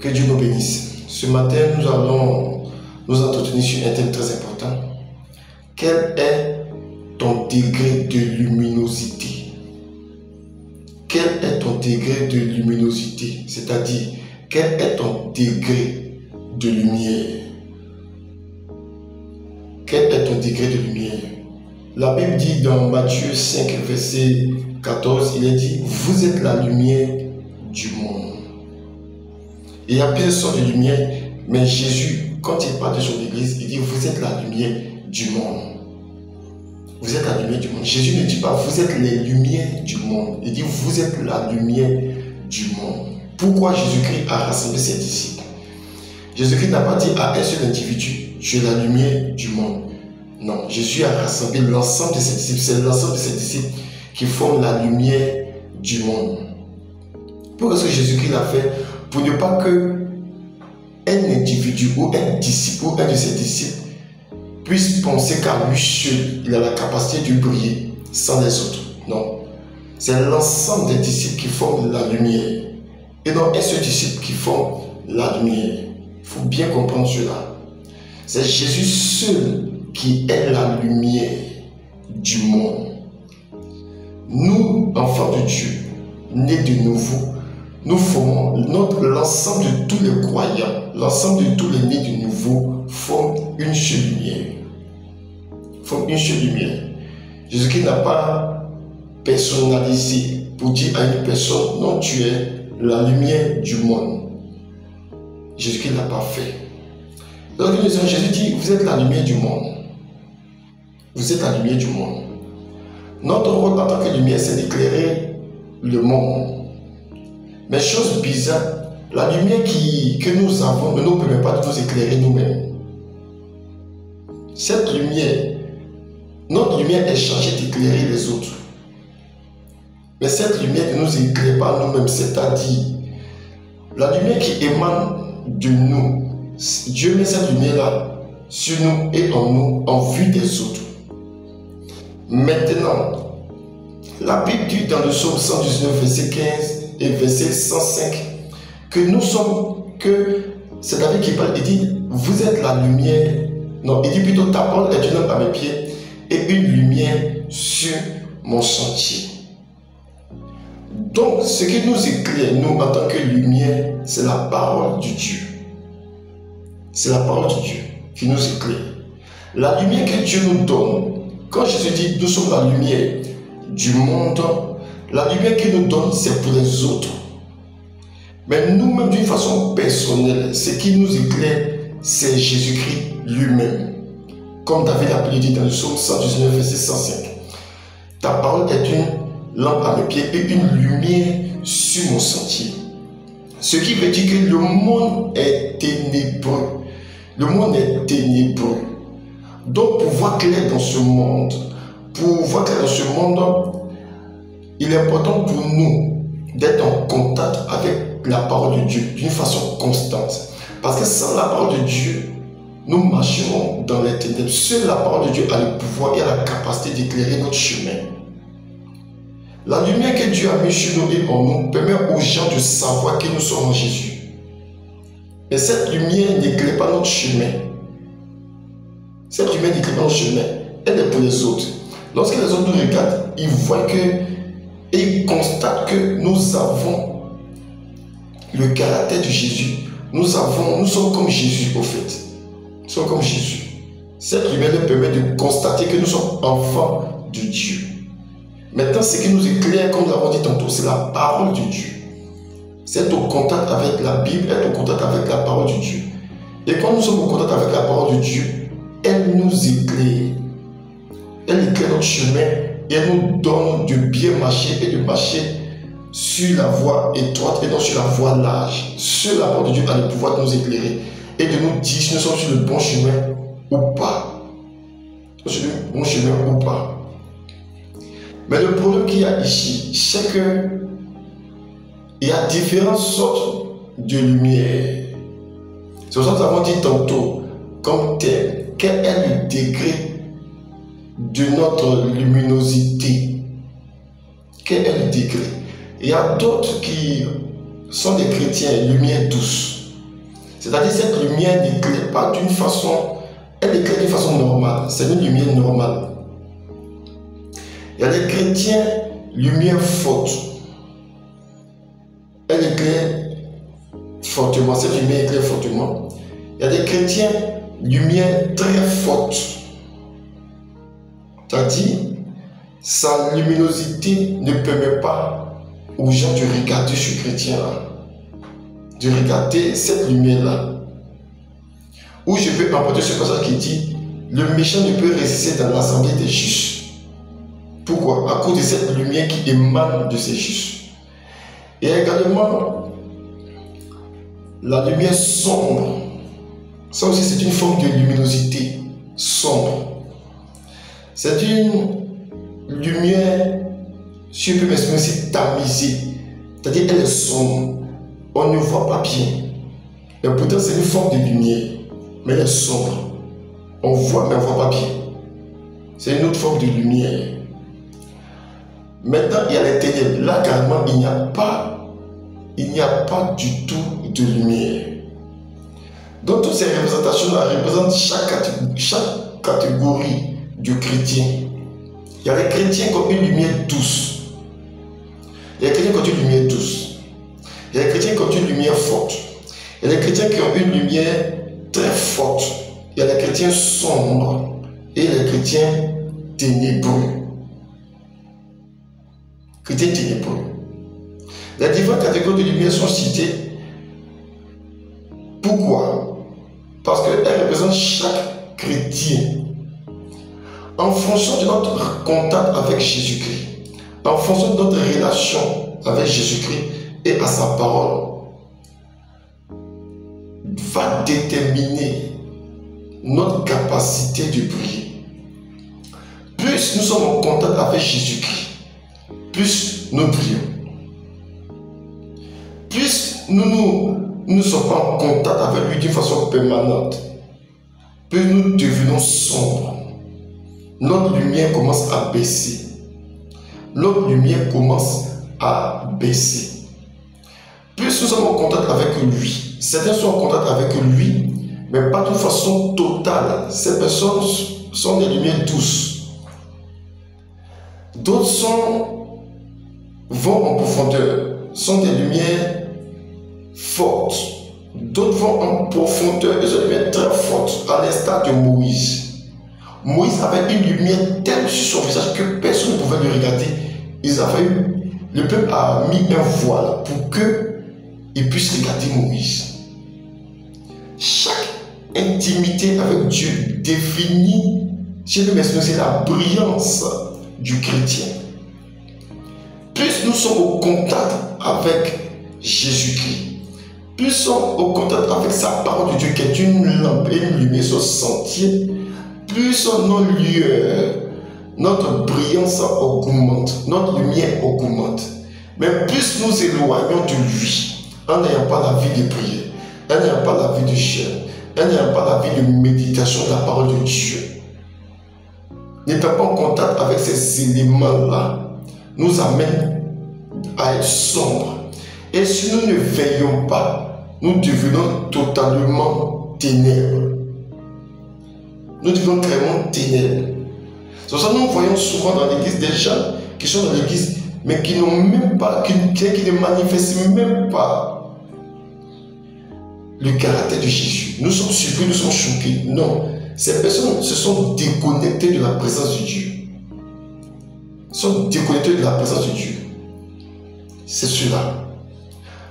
Que Dieu nous bénisse. Ce matin, nous allons nous entretenir sur un thème très important. Quel est ton degré de luminosité? Quel est ton degré de luminosité? C'est-à-dire, quel est ton degré de lumière? Quel est ton degré de lumière? La Bible dit dans Matthieu 5, verset 14, il est dit, vous êtes la lumière du monde. Et il y a plusieurs sortes de lumière, mais Jésus, quand il parle de son église, il dit, vous êtes la lumière du monde. Vous êtes la lumière du monde. Jésus ne dit pas, vous êtes les lumières du monde. Il dit, vous êtes la lumière du monde. Pourquoi Jésus-Christ a rassemblé ses disciples? Jésus-Christ n'a pas dit à un seul individu, tu es la lumière du monde. Non, Jésus a rassemblé l'ensemble de ses disciples. C'est l'ensemble de ses disciples qui forment la lumière du monde. Pourquoi est-ce que Jésus-Christ l'a fait? Pour ne pas que un individu ou un disciple ou un de ses disciples puisse penser qu'à lui seul, il a la capacité de briller sans les autres. Non. C'est l'ensemble des disciples qui forment la lumière. Et non un seul disciple qui forme la lumière. Il faut bien comprendre cela. C'est Jésus seul qui est la lumière du monde. Nous, enfants de Dieu, nés de nouveau, nous formons l'ensemble de tous les croyants, l'ensemble de tous les nés de nouveau forment une seule lumière. Forment une seule lumière. Jésus-Christ n'a pas personnalisé pour dire à une personne, non, tu es la lumière du monde. Jésus-Christ ne l'a pas fait. Donc Jésus dit, vous êtes la lumière du monde. Vous êtes la lumière du monde. Notre rôle en tant que lumière, c'est d'éclairer le monde. Mais chose bizarre, la lumière que nous avons ne nous permet pas de nous éclairer nous-mêmes. Cette lumière, notre lumière est chargée d'éclairer les autres. Mais cette lumière ne nous éclaire pas nous-mêmes, c'est-à-dire la lumière qui émane de nous. Dieu met cette lumière-là sur nous et en nous, en vue des autres. Maintenant, la Bible dit dans le psaume 119, verset 15 et verset 105 que nous sommes, c'est David qui parle, il dit, vous êtes la lumière, non, il dit plutôt, ta parole est une lampe à mes pieds et une lumière sur mon sentier. Donc, ce qui nous éclaire, nous, en tant que lumière, c'est la parole de Dieu. C'est la parole de Dieu qui nous éclaire. La lumière que Dieu nous donne, quand Jésus dit, nous sommes la lumière du monde, la lumière qu'il nous donne, c'est pour les autres. Mais nous-mêmes, d'une façon personnelle, ce qui nous éclaire, c'est Jésus-Christ lui-même. Comme David a pu le dire dans le psaume 119, verset 105. Ta parole est une lampe à mes pieds et une lumière sur mon sentier. Ce qui veut dire que le monde est ténébreux. Le monde est ténébreux. Donc, pour voir clair dans ce monde, il est important pour nous d'être en contact avec la parole de Dieu d'une façon constante. Parce que sans la parole de Dieu, nous marcherons dans les ténèbres. Seule la parole de Dieu a le pouvoir et a la capacité d'éclairer notre chemin. La lumière que Dieu a mise sur nous et en nous permet aux gens de savoir que nous sommes en Jésus. Et cette lumière n'éclaire pas notre chemin. Cette lumière n'éclaire pas notre chemin. Elle est pour les autres. Lorsque les autres nous regardent, ils voient et ils constatent que nous avons le caractère de Jésus. Nous sommes comme Jésus au fait. Nous sommes comme Jésus. Cette lumière nous permet de constater que nous sommes enfants de Dieu. Maintenant, ce qui nous éclaire, comme nous l'avons dit tantôt, c'est la parole de Dieu. C'est être au contact avec la Bible, être au contact avec la parole de Dieu. Et quand nous sommes au contact avec la parole de Dieu, elle nous éclaire. Elle éclaire notre chemin et elle nous donne de bien marcher et de marcher sur la voie étroite et non sur la voie large. Seule la parole de Dieu a le pouvoir de nous éclairer et de nous dire si nous sommes sur le bon chemin ou pas. Sur le bon chemin ou pas. Mais le problème qu'il y a ici, c'est que il y a différentes sortes de lumière. C'est pour ça que nous avons dit tantôt, comme tel, quel est le degré de notre luminosité? Quel est le degré? Il y a d'autres qui sont des chrétiens, lumière douce. C'est-à-dire cette lumière n'éclaire pas d'une façon, elle éclaire d'une façon normale. C'est une lumière normale. Il y a des chrétiens, lumière forte. Elle éclaire fortement, cette lumière éclaire fortement. Il y a des chrétiens, lumière très forte. C'est-à-dire, sa luminosité ne permet pas aux gens de regarder ce chrétien-là, de regarder cette lumière-là. Où je peux emporter ce passage qui dit, le méchant ne peut résister dans l'assemblée des justes. Pourquoi? À cause de cette lumière qui émane de ces justes. Et également, la lumière sombre. Ça aussi, c'est une forme de luminosité sombre. C'est une lumière, si je peux m'exprimer, c'est tamisée. C'est-à-dire qu'elle est sombre. On ne voit pas bien. Mais pourtant, c'est une forme de lumière. Mais elle est sombre. On voit, mais on ne voit pas bien. C'est une autre forme de lumière. Maintenant, il y a les ténèbres. Là, carrément, il n'y a pas du tout de lumière. Donc, toutes ces représentations-là représentent chaque catégorie de chrétiens. Il y a les chrétiens qui ont une lumière douce. Il y a les chrétiens qui ont une lumière douce. Il y a les chrétiens qui ont une lumière forte. Il y a les chrétiens qui ont une lumière très forte. Il y a les chrétiens sombres et les chrétiens ténébreux. Chrétiens ténébreux. Les différentes catégories de lumière sont citées. Pourquoi? Parce qu'elles représentent chaque chrétien. En fonction de notre contact avec Jésus-Christ, en fonction de notre relation avec Jésus-Christ et à sa parole, va déterminer notre capacité de prier. Plus nous sommes en contact avec Jésus-Christ, plus nous prions. Plus nous ne sommes pas en contact avec lui d'une façon permanente, plus nous devenons sombres. Notre lumière commence à baisser. Notre lumière commence à baisser. Plus nous sommes en contact avec lui, certains sont en contact avec lui, mais pas de façon totale. Ces personnes sont des lumières douces. D'autres vont en profondeur, sont des lumières fortes. D'autres vont en profondeur et sont des lumières très fortes, à l'instar de Moïse. Moïse avait une lumière telle sur son visage que personne ne pouvait le regarder. Le peuple a mis un voile pour qu'il puisse regarder Moïse. Chaque intimité avec Dieu définit, si je peux m'exprimer, la brillance du chrétien. Plus nous sommes au contact avec Jésus-Christ, plus nous sommes au contact avec sa parole de Dieu qui est une lampe et une lumière sur sentier, plus nos lueurs, notre brillance augmente, notre lumière augmente. Mais plus nous éloignons de lui, en n'ayant pas la vie de prière, en n'ayant pas la vie de jeûne, en n'ayant pas la vie de méditation de la parole de Dieu, n'étant pas en contact avec ces éléments-là, nous amène à être sombres. Et si nous ne veillons pas, nous devenons totalement ténèbres. Nous devenons vraiment ténèbres. C'est pour ça que nous voyons souvent dans l'église des gens qui sont dans l'église, mais qui n'ont même pas, qui ne manifestent même pas le caractère de Jésus. Nous sommes surpris, nous sommes choqués. Non, ces personnes se sont déconnectées de la présence de Dieu. Ils sont déconnectés de la présence de Dieu. C'est cela.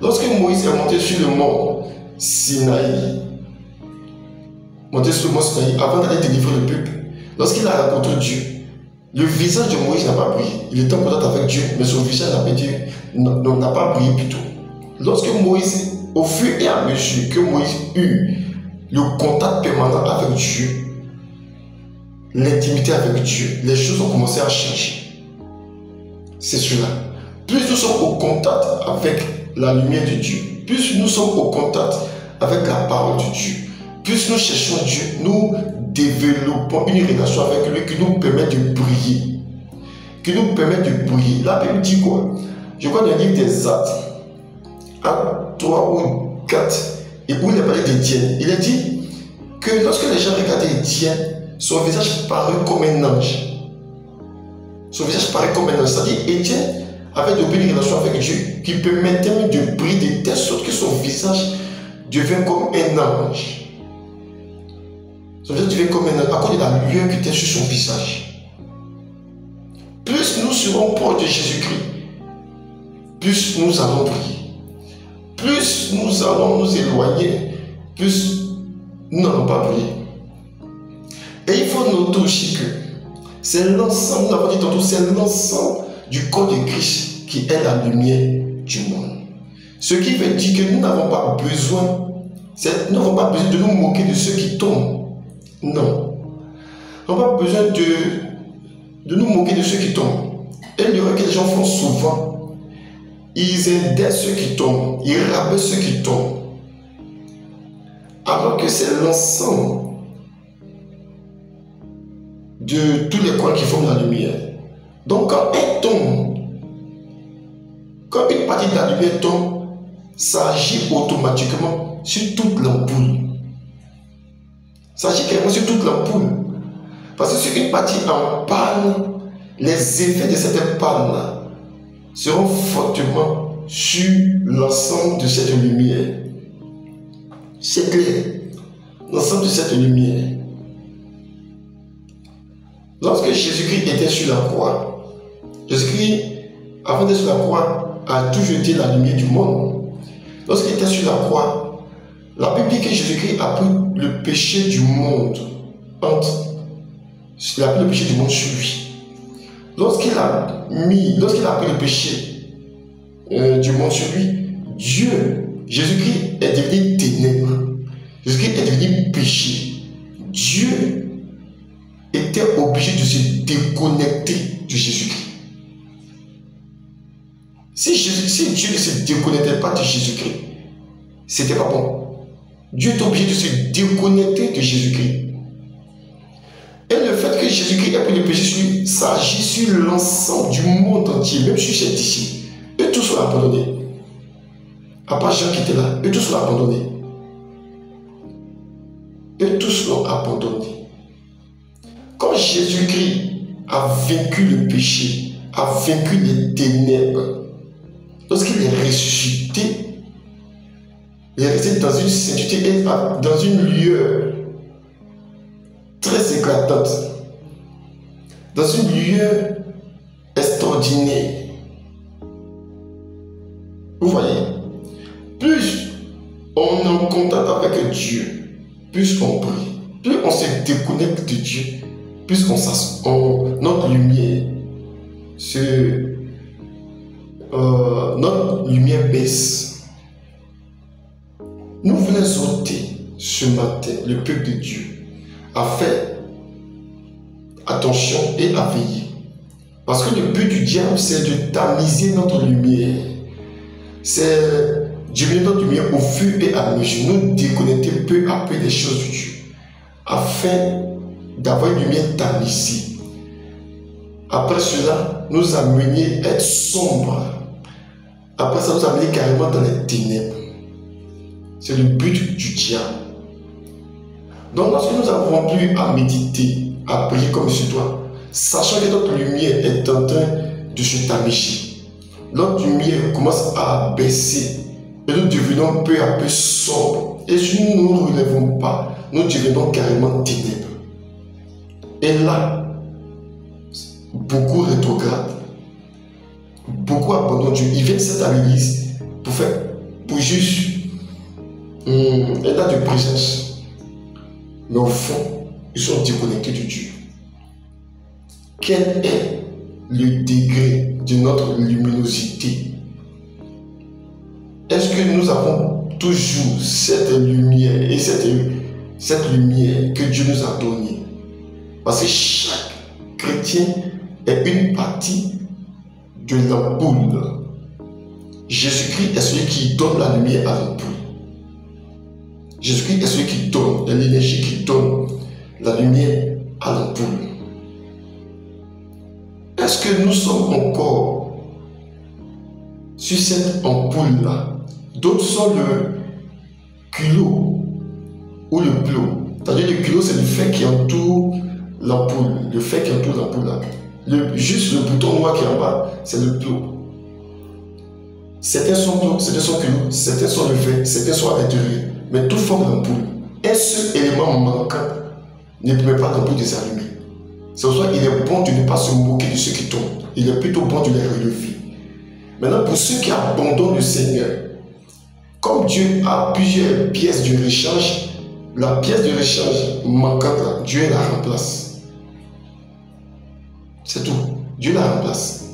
Lorsque Moïse est monté sur le mont Sinaï, avant d'aller délivrer le peuple, lorsqu'il a rencontré Dieu, le visage de Moïse n'a pas brillé. Il était en contact avec Dieu, mais son visage n'a pas brillé plutôt. Lorsque Moïse, au fur et à mesure que Moïse eut le contact permanent avec Dieu, l'intimité avec Dieu, les choses ont commencé à changer. C'est cela. Plus nous sommes au contact avec la lumière de Dieu, plus nous sommes au contact avec la parole de Dieu, plus nous cherchons Dieu, nous développons une relation avec lui qui nous permet de briller. Qui nous permet de briller. La Bible dit quoi? Je crois dans le livre des Actes, Actes 3 ou 4, et où il a parlé d'Étienne, il a dit que lorsque les gens regardaient Étienne, son visage parut comme un ange. Son visage paraît comme un ange. C'est-à-dire Étienne avait de une relation avec Dieu qui permettait même de briller de telle sorte que son visage devient comme un ange. Son visage devient comme un ange à cause de la lueur qui était sur son visage. Plus nous serons proches de Jésus-Christ, plus nous allons briller. Plus nous allons nous éloigner, plus nous n'allons pas briller. Et il faut noter aussi que c'est l'ensemble, nous l'avons dit tantôt, c'est l'ensemble du corps de Christ qui est la lumière du monde. Ce qui veut dire que nous n'avons pas besoin, de nous moquer de ceux qui tombent. Non. Nous n'avons pas besoin de nous moquer de ceux qui tombent. Et l'erreur que les gens font souvent, ils aident ceux qui tombent, ils rabaissent ceux qui tombent. Alors que c'est l'ensemble de tous les coins qui forment la lumière. Donc quand elle tombe, quand une partie de la lumière tombe, ça agit automatiquement sur toute l'ampoule. Ça agit carrément sur toute l'ampoule. Parce que si une partie en panne, les effets de cette panne-là seront fortement sur l'ensemble de cette lumière. C'est clair. L'ensemble de cette lumière. Lorsque Jésus-Christ était sur la croix, Jésus-Christ, avant d'être sur la croix, a toujours été la lumière du monde. Lorsqu'il était sur la croix, la Bible dit que Jésus-Christ a pris le péché du monde il a pris le péché du monde sur lui. Lorsqu'il a pris le péché du monde sur lui, Jésus-Christ est devenu ténèbres. Jésus-Christ est devenu péché. Dieu était obligé de se déconnecter de Jésus-Christ. Si Dieu ne se déconnectait pas de Jésus-Christ, c'était pas bon. Dieu est obligé de se déconnecter de Jésus-Christ. Et le fait que Jésus-Christ ait pris le péché sur lui, ça agit sur l'ensemble du monde entier, même sur ses disciples. Eux tous sont abandonnés. À part Jean qui était là, eux tous sont abandonnés. Eux tous l'ont abandonné. Quand Jésus-Christ a vaincu le péché, a vaincu les ténèbres, lorsqu'il est ressuscité, il est resté dans une sainteté et dans une lueur très éclatante, dans une lueur extraordinaire. Vous voyez, plus on est en contact avec Dieu, plus on prie, plus on se déconnecte de Dieu, plus notre lumière notre lumière baisse. Nous voulons exhorter ce matin le peuple de Dieu à faire attention et à veiller. Parce que le but du diable, c'est de tamiser notre lumière. C'est diminuer notre lumière au fur et à mesure, nous déconnecter peu à peu des choses de Dieu, afin d'avoir une lumière tamisée. Après cela, nous amener à être sombres. Après ça, nous amener carrément dans les ténèbres. C'est le but du diable. Donc lorsque nous avons plus à méditer, à prier comme il se doit, sachant que notre lumière est en train de se tamiser, notre lumière commence à baisser et nous devenons peu à peu sombres. Et si nous ne nous relevons pas, nous devenons carrément ténèbres. Et là, beaucoup rétrogradent, beaucoup abandonnent Dieu. Ils viennent à l'église pour juste un tas de présence. Mais au fond, ils sont déconnectés de Dieu. Quel est le degré de notre luminosité? Est-ce que nous avons toujours cette lumière et cette lumière que Dieu nous a donnée? Parce que chaque chrétien est une partie de l'ampoule. Jésus-Christ est celui qui donne la lumière à l'ampoule. Jésus-Christ est celui qui donne l'énergie, qui donne la lumière à l'ampoule. Est-ce que nous sommes encore sur cette ampoule-là? D'autres sont culot ou le plot. C'est-à-dire le culot, c'est le fer qui entoure l'ampoule. Le fer qui entoure l'ampoule là. Juste le bouton noir qui est en bas, c'est le plot. Certains sont plots, certains sont culots, certains sont le fer, certains sont à l'intérieur. Mais tout forme l'ampoule. Un seul élément manquant ne permet pas l'ampoule de s'allumer. C'est pour ça qu'il est bon de ne pas se moquer de ceux qui tombent. Il est plutôt bon de les relever. Maintenant, pour ceux qui abandonnent le Seigneur, comme Dieu a plusieurs pièces de rechange, la pièce de rechange manquante, là, Dieu la remplace. C'est tout. Dieu la remplace.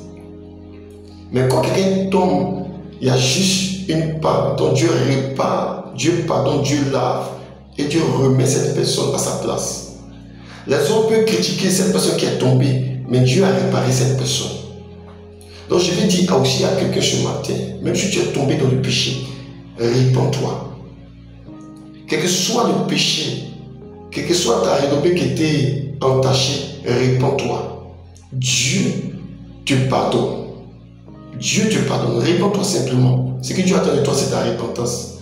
Mais quand quelqu'un tombe, il y a juste une part dont Dieu répare, Dieu pardonne, Dieu lave et Dieu remet cette personne à sa place. Les hommes peuvent critiquer cette personne qui est tombée, mais Dieu a réparé cette personne. Donc je vais dire aussi à quelqu'un ce matin, même si tu es tombé dans le péché, répands-toi. Quel que soit le péché, quelle que soit ta renommée qui était entachée, répands-toi. Dieu te pardonne. Dieu te pardonne. Répands-toi simplement. Ce que Dieu attend de toi, c'est ta repentance.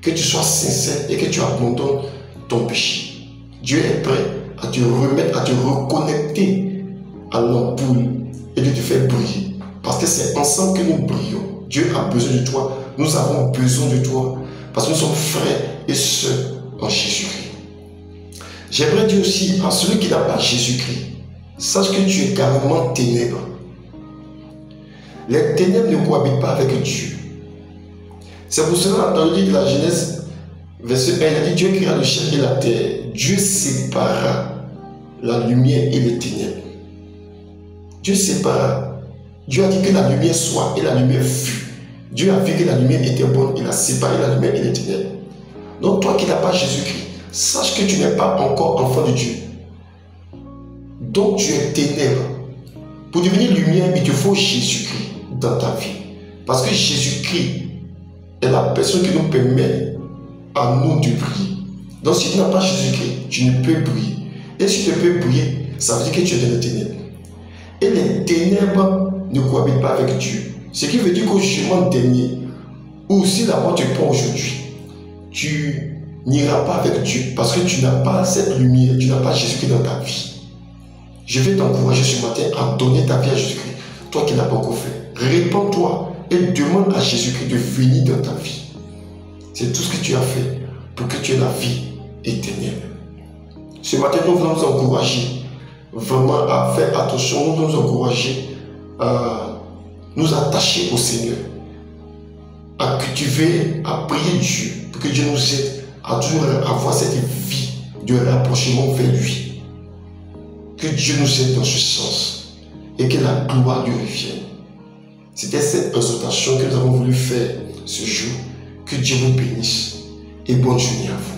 Que tu sois sincère et que tu abandonnes ton péché. Dieu est prêt à te remettre, à te reconnecter à l'ampoule et de te faire briller. Parce que c'est ensemble que nous brillons. Dieu a besoin de toi. Nous avons besoin de toi. Parce que nous sommes frères et sœurs en Jésus-Christ. J'aimerais dire aussi à celui qui n'a pas Jésus-Christ, sache que tu es carrément ténèbres. Les ténèbres ne cohabitent pas avec Dieu. C'est pour cela, dans le livre de la Genèse, verset 1, il a dit Dieu créa le ciel et la terre. Dieu sépara la lumière et les ténèbres. Dieu sépara. Dieu a dit que la lumière soit et la lumière fut. Dieu a vu que la lumière était bonne, il a séparé la lumière et les ténèbres. Donc toi qui n'as pas Jésus-Christ, sache que tu n'es pas encore enfant de Dieu. Donc tu es ténèbres. Pour devenir lumière, il te faut Jésus-Christ dans ta vie. Parce que Jésus-Christ est la personne qui nous permet à nous de briller. Donc si tu n'as pas Jésus-Christ, tu ne peux briller. Et si tu peux briller, ça veut dire que tu es dans les ténèbres. Et les ténèbres ne cohabitent pas avec Dieu. Ce qui veut dire qu'au jugement dernier, ou si la mort te prend aujourd'hui, tu n'iras pas avec Dieu parce que tu n'as pas cette lumière, tu n'as pas Jésus-Christ dans ta vie. Je vais t'encourager ce matin à donner ta vie à Jésus-Christ, toi qui n'as pas encore fait. Répands-toi et demande à Jésus-Christ de venir dans ta vie. C'est tout ce que tu as fait pour que tu aies la vie éternelle. Ce matin, nous voulons nous encourager vraiment à faire attention, nous voulons nous encourager à nous attacher au Seigneur, à cultiver, à prier Dieu pour que Dieu nous aide à toujours avoir cette vie de rapprochement vers lui. Que Dieu nous aide dans ce sens et que la gloire lui revienne. C'était cette exhortation que nous avons voulu faire ce jour. Que Dieu vous bénisse et bonne journée à vous.